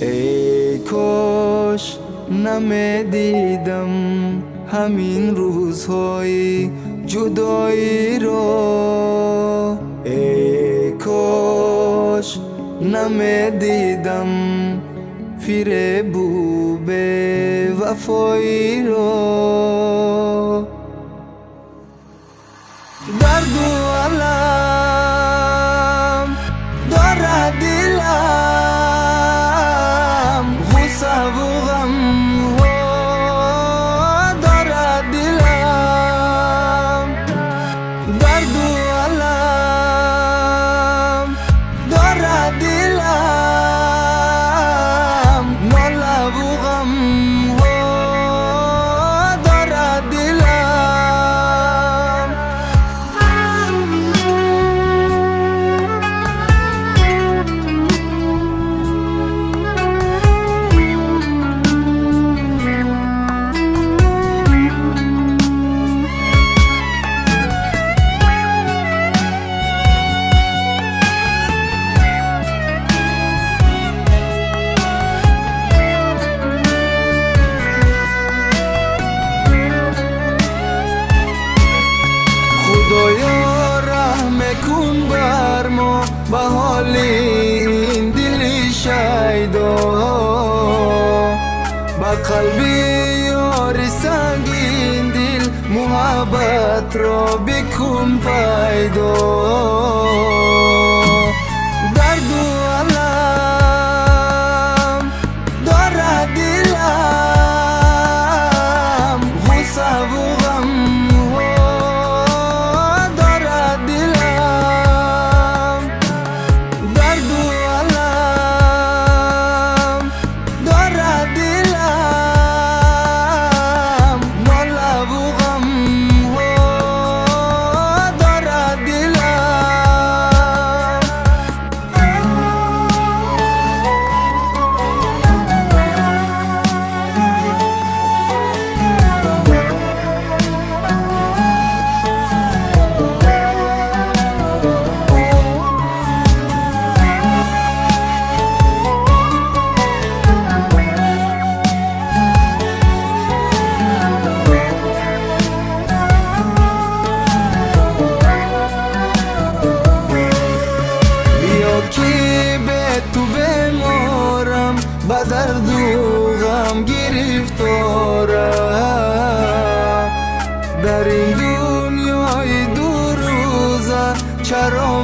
ای کاش نمیدیدم همین روزهای جدایی را. ای کاش نمیدیدم فریب وفایی را. درد و علم دارد دلم، غصه و غم دارد دلم. درد و علم دارد دلم، ناله و غم دارد دلم. خدایا رحم کن بر ما به حال این دل شیدا، به قلب یار سنگین دل محبت را بکن پیدا. درد و علم دارد دلم، غصه و غم به درد و غم گرفتارم، در این دنیای دو روزه چرا